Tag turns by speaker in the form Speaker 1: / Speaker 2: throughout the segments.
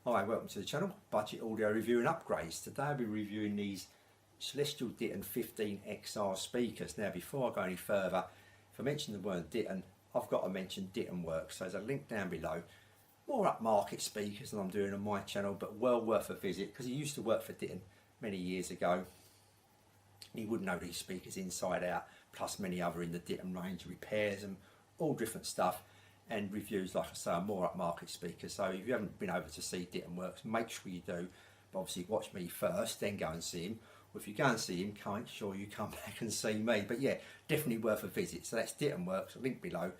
Speaker 1: Hi, welcome to the channel, Budget Audio Review and Upgrades. Today I'll be reviewing these Celestion Ditton 15XR speakers. Now before I go any further, if I mention the word Ditton, I've got to mention Ditton Works. So there's a link down below. More upmarket speakers than I'm doing on my channel, but well worth a visit because he used to work for Ditton many years ago. He would know these speakers inside out, plus many other in the Ditton range, repairs and all different stuff. And reviews, like I say, are more upmarket speakers. So if you haven't been over to see Ditton Works, make sure you do. But obviously watch me first, then go and see him. Or if you go and see him, make sure you come back and see me. But yeah, definitely worth a visit. So that's Ditton Works, link below.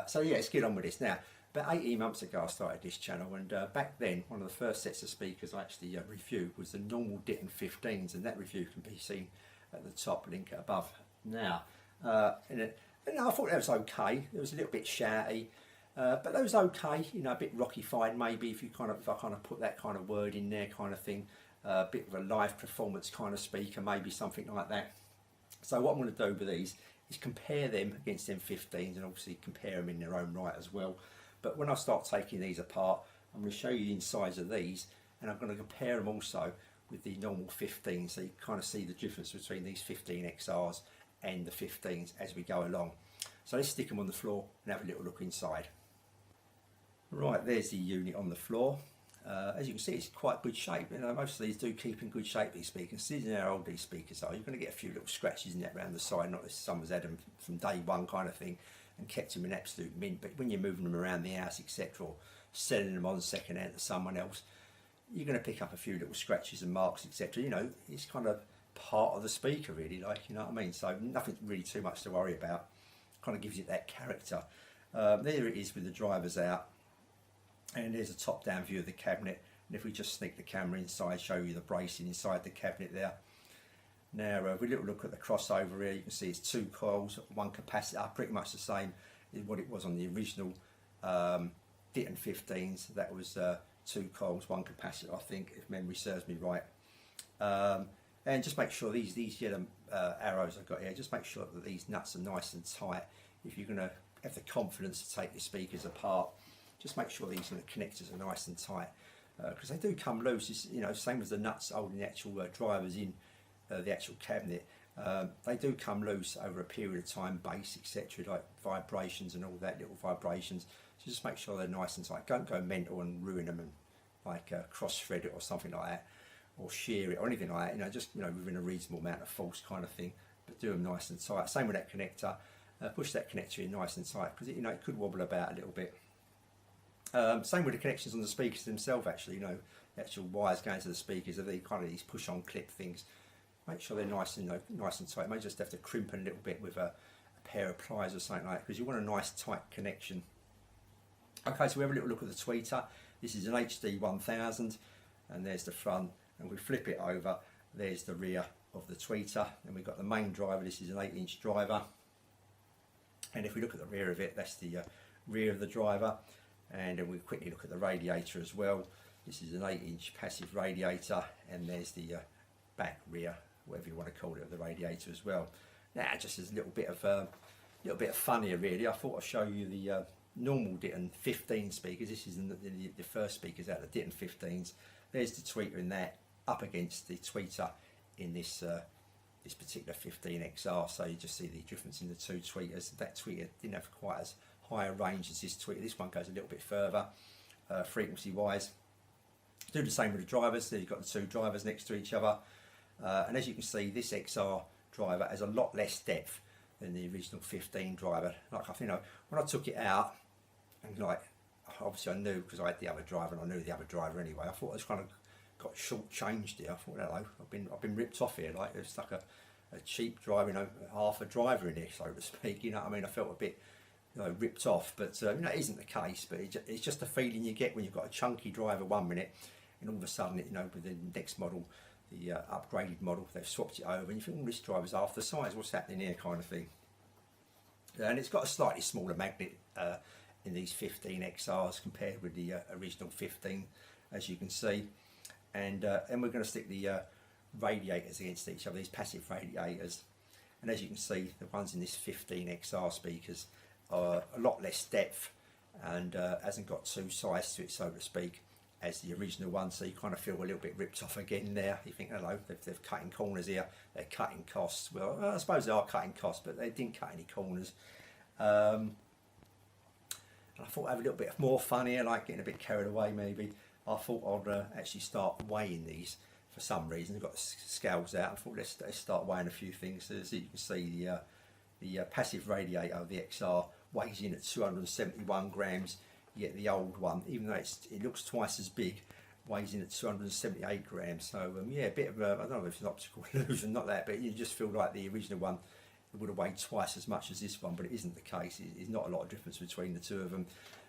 Speaker 1: So yeah, let's get on with this. Now, about 18 months ago I started this channel, and back then one of the first sets of speakers I actually reviewed was the normal Ditton 15s, and that review can be seen at the top, link above now. And I thought that was okay. It was a little bit shouty, but that was okay. You know, a bit rockified maybe if I kind of put that kind of word in there, kind of thing. A bit of a live performance kind of speaker, maybe something like that. So what I'm going to do with these is compare them against them 15s, and obviously compare them in their own right as well. But when I start taking these apart, I'm going to show you the insides of these, and I'm going to compare them also with the normal 15s, so you kind of see the difference between these 15XRs and the 15s as we go along. So let's stick them on the floor and have a little look inside. Right, there's the unit on the floor. As you can see, it's quite good shape. You know, most of these do keep in good shape, these speakers. Seeing how old these speakers are, you're going to get a few little scratches in that around the side, not as someone's had them from day one kind of thing and kept them in absolute mint. But when you're moving them around the house, etc., or selling them on second hand to someone else, you're going to pick up a few little scratches and marks, etc. You know, it's kind of part of the speaker, really, like, you know what I mean? So nothing really too much to worry about. Kind of gives it that character. There it is with the drivers out, and there's a top-down view of the cabinet. And if we just sneak the camera inside, show you the bracing inside the cabinet there. Now, if we little look at the crossover here, you can see it's two coils, one capacitor, pretty much the same as what it was on the original Ditton 15s. That was two coils, one capacitor, I think, if memory serves me right. And just make sure these yellow arrows I've got here, just make sure that these nuts are nice and tight. If you're going to have the confidence to take your speakers apart, just make sure these connectors are nice and tight, because they do come loose. It's, you know, same as the nuts holding the actual drivers in the actual cabinet. They do come loose over a period of time, bass, etc., like vibrations and all that, little vibrations. So just make sure they're nice and tight. Don't go mental and ruin them and like cross thread it or something like that, or shear it or anything like that. You know, just, you know, within a reasonable amount of force kind of thing, but do them nice and tight. Same with that connector. Push that connector in nice and tight, because you know, it could wobble about a little bit. Same with the connections on the speakers themselves. Actually, you know, the actual wires going to the speakers are kind of these push-on clip things. Make sure they're nice and nice and tight. You may just have to crimp a little bit with a pair of pliers or something like that, because you want a nice tight connection. Okay, so we have a little look at the tweeter. This is an HD 1000, and there's the front. And we flip it over, there's the rear of the tweeter, and we've got the main driver. This is an 8-inch driver, and if we look at the rear of it, that's the rear of the driver. And then we quickly look at the radiator as well. This is an 8-inch passive radiator, and there's the back rear, whatever you want to call it, of the radiator as well. Now, just as a little bit of fun here, really, I thought I'd show you the normal Ditton 15 speakers. This is the first speakers out of the Ditton 15s. There's the tweeter in that, up against the tweeter in this this particular 15XR. So you just see the difference in the two tweeters. That tweeter didn't have quite as high a range as this tweeter. This one goes a little bit further frequency wise. Do the same with the drivers. So you've got the two drivers next to each other, and as you can see, this XR driver has a lot less depth than the original 15 driver. Like, I think, when I took it out, and like, obviously I knew, because I had the other driver and I knew the other driver anyway, I thought I was kind of got short-changed here. I thought, hello, I've been ripped off here. Like, there's stuck a cheap driver, you know, half a driver in here, so to speak. You know what I mean? I felt a bit, you know, ripped off, but you know, it isn't the case. But it's just a feeling you get when you've got a chunky driver 1 minute, and all of a sudden, you know, with the next model, the upgraded model, they've swapped it over, and you think, well, this driver's half the size. What's happening here, kind of thing. And it's got a slightly smaller magnet in these 15XRs compared with the original 15, as you can see. And we're going to stick the radiators against each other, these passive radiators. And as you can see, the ones in this 15XR speakers are a lot less depth and hasn't got two sides to it, so to speak. as the original one, so you kind of feel a little bit ripped off again there. You think, hello, they've cutting corners here, they're cutting costs. Well, I suppose they are cutting costs, but they didn't cut any corners. And I thought I'd have a little bit more fun here, like getting a bit carried away maybe. I thought I'd actually start weighing these for some reason. I've got scales out. I thought let's start weighing a few things. So as you can see, the passive radiator of the XR weighs in at 271 grams. You get the old one, even though it looks twice as big, weighs in at 278 grams. So yeah, a bit of I don't know if it's an optical illusion, not that, but you just feel like the original one would have weighed twice as much as this one, but it isn't the case. It's not a lot of difference between the two of them.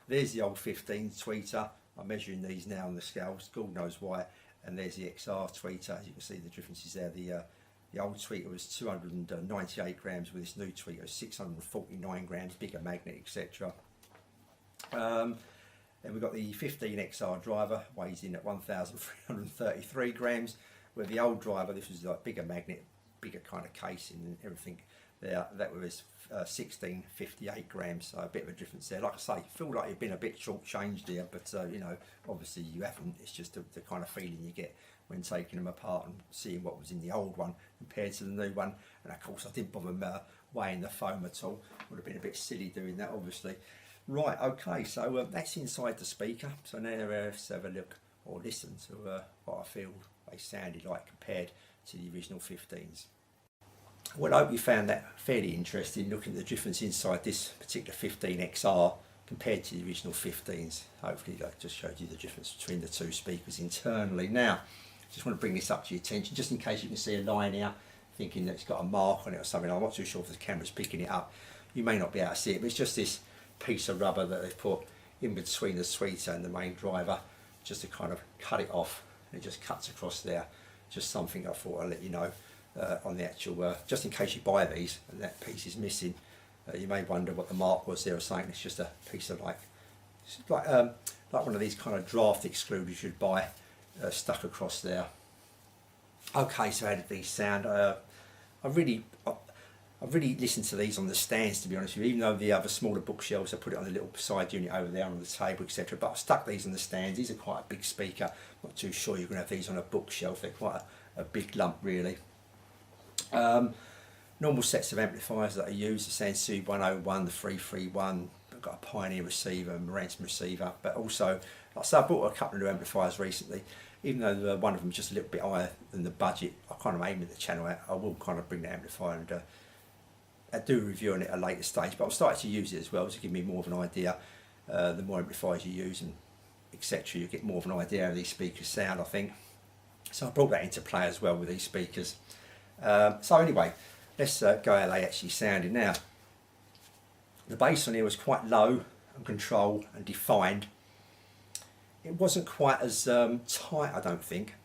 Speaker 1: There's the old 15 tweeter. I'm measuring these now on the scales, God knows why. And there's the XR tweeter. As you can see, the differences there. The old tweeter was 298 grams, with this new tweeter 649 grams, bigger magnet, etc. Then we've got the 15XR driver, weighs in at 1,333 grams, where the old driver, this was like bigger magnet, bigger kind of casing and everything there, that was 1658 grams, so a bit of a difference there. Like I say, feel like you've been a bit short-changed here, but you know, obviously you haven't. It's just the kind of feeling you get when taking them apart and seeing what was in the old one compared to the new one. And of course I didn't bother weighing the foam at all. Would have been a bit silly doing that, obviously. Right, okay, so that's inside the speaker. So now let's have a look or listen to what I feel they sounded like compared to the original 15s. Well, I hope you found that fairly interesting, looking at the difference inside this particular 15XR compared to the original 15s. Hopefully that just showed you the difference between the two speakers internally. Now, just want to bring this up to your attention, just in case you can see a line here, thinking that it's got a mark on it or something. I'm not too sure if the camera's picking it up. You may not be able to see it, but it's just this piece of rubber that they've put in between the tweeter and the main driver, just to kind of cut it off, and it just cuts across there. Just something I thought I'd let you know on the actual, just in case you buy these and that piece is missing. You may wonder what the mark was there or something. It's just a piece of like one of these kind of draft excluders you'd buy, stuck across there. Okay, so how did these sound? I've really listened to these on the stands, to be honest with you, even though the other smaller bookshelves, I put it on the little side unit over there on the table, etc. But I've stuck these on the stands. These are quite a big speaker. Not too sure you're going to have these on a bookshelf. They're quite a big lump, really. Normal sets of amplifiers that I use, the Sansu 101, the 331. I've got a Pioneer receiver, a Ransom receiver, but also, like I said, I bought a couple of new amplifiers recently. Even though one of them is just a little bit higher than the budget, I kind of aim at the channel out. I will kind of bring the amplifier and I do a review on it at a later stage, but I've started to use it as well to give me more of an idea. The more amplifiers you use and etc., you get more of an idea how these speakers sound, I think. So I brought that into play as well with these speakers. So anyway, let's go how they actually sounded. Now, the bass on here was quite low and controlled and defined. It wasn't quite as tight, I don't think.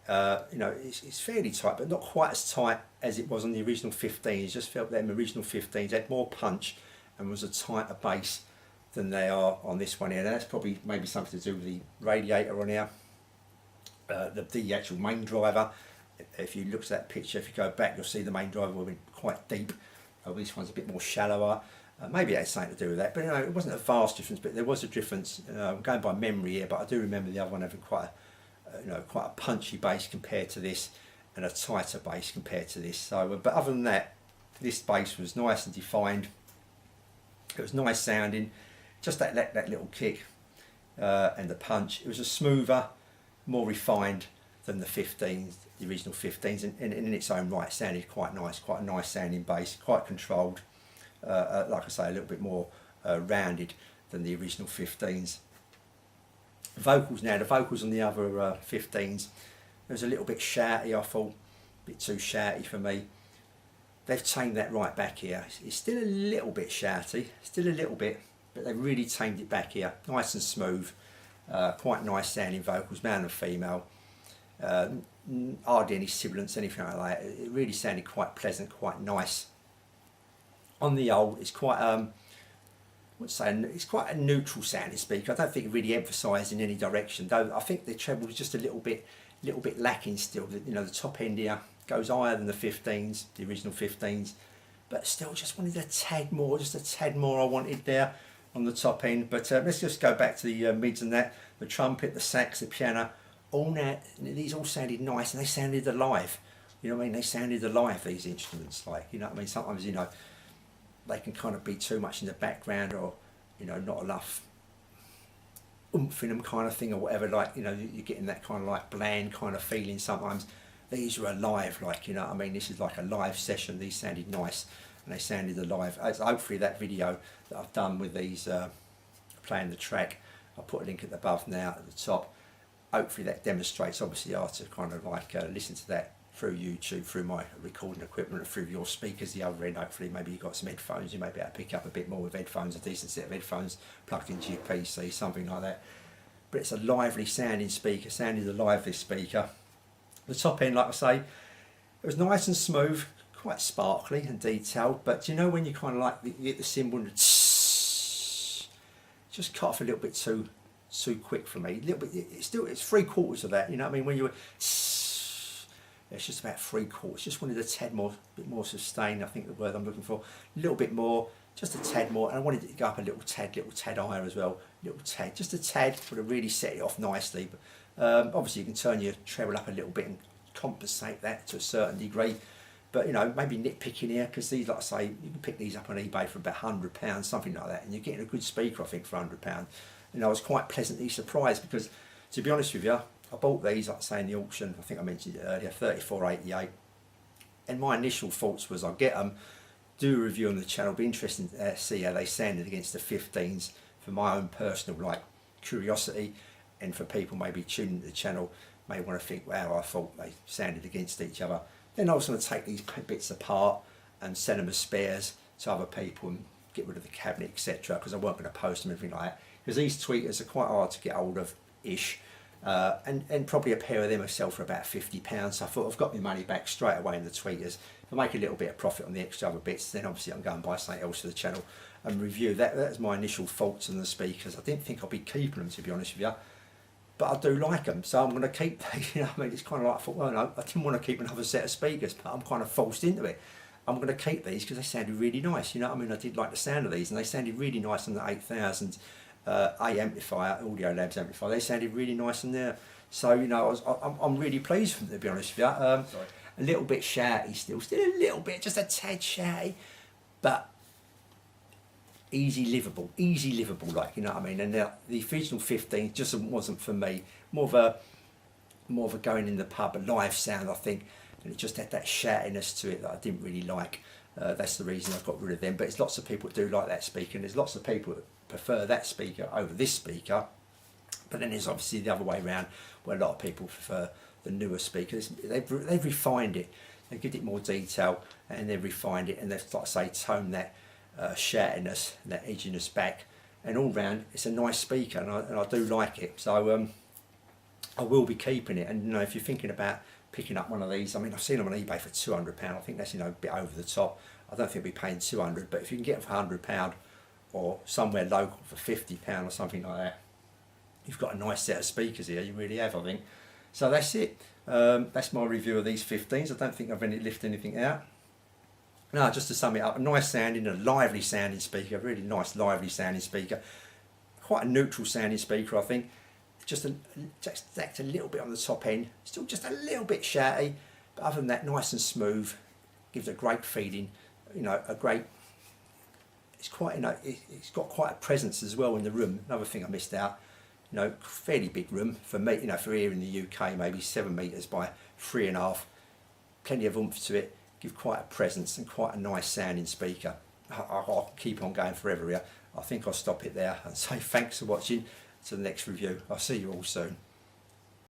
Speaker 1: You know, it's fairly tight, but not quite as tight as it was on the original 15s. Just felt them original 15s had more punch and was a tighter bass than they are on this one here. Now, that's probably maybe something to do with the radiator on here, the actual main driver. If you look at that picture, if you go back, you'll see the main driver will be quite deep. This one's a bit more shallower. Maybe it had something to do with that, but you know, it wasn't a vast difference, but there was a difference. I'm going by memory here, but I do remember the other one having quite a punchy bass compared to this, and a tighter bass compared to this. So, but other than that, this bass was nice and defined. It was nice sounding, just that little kick and the punch. It was a smoother, more refined than the 15s, the original 15s, and in its own right, sounded quite nice, quite a nice sounding bass, quite controlled. Like I say, a little bit more rounded than the original 15s. Vocals now, the vocals on the other 15s, it was a little bit shouty, I thought, a bit too shouty for me. They've tamed that right back here. It's still a little bit shouty, still a little bit, but they've really tamed it back here. Nice and smooth, quite nice sounding vocals, male and female. Hardly any sibilance, anything like that. It really sounded quite pleasant, quite nice. On the old, it's quite it's quite a neutral sounding speaker. I don't think it really emphasised in any direction, though I think the treble was just a little bit lacking still. You know, the top end here goes higher than the 15s, the original 15s, but still just wanted a tad more, just a tad more I wanted there. on the top end. But let's just go back to the mids and that. The trumpet, the sax, the piano, all now, these all sounded nice and they sounded alive. You know what I mean? They sounded alive, these instruments. Like, you know what I mean? Sometimes, you know, they can kind of be too much in the background, or, you know, not enough oomph in them kind of thing, or whatever. Like, you know, you're getting that kind of like bland kind of feeling sometimes. These are alive, like, you know what I mean? This is like a live session. These sounded nice and they sounded alive. Hopefully that video that I've done with these playing the track, I'll put a link at the above now at the top. Hopefully that demonstrates. Obviously I have to kind of like listen to that through YouTube, through my recording equipment, and through your speakers the other end. Hopefully maybe you've got some headphones, you may be able to pick up a bit more with headphones, a decent set of headphones plugged into your PC, something like that. But it's a lively sounding speaker, sounded alive, this speaker. The top end, like I say, it was nice and smooth, quite sparkly and detailed, but you know when you kind of like you get the cymbal and just cut off a little bit too quick for me. A little bit, it's 3/4 of that, you know what I mean? When you were, it's just about 3/4. Just wanted a tad more, bit more sustained, I think the word I'm looking for. A little bit more, just a tad more, and I wanted it to go up a little tad higher as well. Little tad, just a tad would have really set it off nicely. But obviously you can turn your treble up a little bit and compensate that to a certain degree. But you know, maybe nitpicking here, because these, like I say, you can pick these up on eBay for about £100, something like that, and you're getting a good speaker, I think, for £100. And I was quite pleasantly surprised, because to be honest with you, I bought these, like I say, in the auction, I think I mentioned it earlier, $34.88. And my initial thoughts was, I'll get them, do a review on the channel, be interested to see how they sounded against the 15s for my own personal like curiosity, and for people maybe tuning to the channel may want to think, wow, I thought they sounded against each other. Then I was going to take these bits apart and send them as spares to other people and get rid of the cabinet, etc., because I weren't going to post them, anything like that, because these tweeters are quite hard to get hold of ish. And probably a pair of them will sell for about £50. So I thought, I've got my money back straight away in the tweeters. If I make a little bit of profit on the extra other bits, then obviously I'm going to buy something else for the channel and review. That was my initial thoughts on the speakers. I didn't think I'd be keeping them, to be honest with you, but I do like them, so I'm going to keep them. You know what I mean? It's kind of like, I thought, well, no, I didn't want to keep another set of speakers, but I'm kind of forced into it. I'm going to keep these because they sounded really nice. You know what I mean? I did like the sound of these, and they sounded really nice on the 8000 A amplifier, Audio Labs amplifier. They sounded really nice in there. So, you know, I'm really pleased with them, to be honest with you. A little bit shouty still a little bit, just a tad shouty, but easy livable, like, you know what I mean. And the original 15 just wasn't for me. More of a going in the pub, a live sound, I think, and it just had that shoutiness to it that I didn't really like. That's the reason I've got rid of them. But there's lots of people that do like that speaker, and there's lots of people that prefer that speaker over this speaker. But then there's obviously the other way around, where a lot of people prefer the newer speakers. They've refined it, they give it more detail, and they've refined it, and they've, like I say, toned that shoutiness and that edginess back. And all round, it's a nice speaker, and I do like it. So I will be keeping it. And you know, if you're thinking about picking up one of these, I mean, I've seen them on eBay for £200. I think that's, you know, a bit over the top. I don't think I'll be paying 200, but if you can get them for £100 or somewhere local for £50 or something like that, you've got a nice set of speakers here. You really have, I think. So that's it. That's my review of these 15s. I don't think I've lifted anything out. No, just to sum it up, a nice sounding, a lively sounding speaker, really nice lively sounding speaker. Quite a neutral sounding speaker, I think. Just stacked a little bit on the top end, still just a little bit shouty, but other than that, nice and smooth. Gives a great feeling, you know, it's quite, you know, it's got quite a presence as well in the room. Another thing I missed out, you know, fairly big room for me, you know, for here in the UK, maybe 7 meters by 3.5. Plenty of oomph to it, give quite a presence and quite a nice sounding speaker. I'll keep on going forever here. I think I'll stop it there and say thanks for watching. To the next review. I'll see you all soon.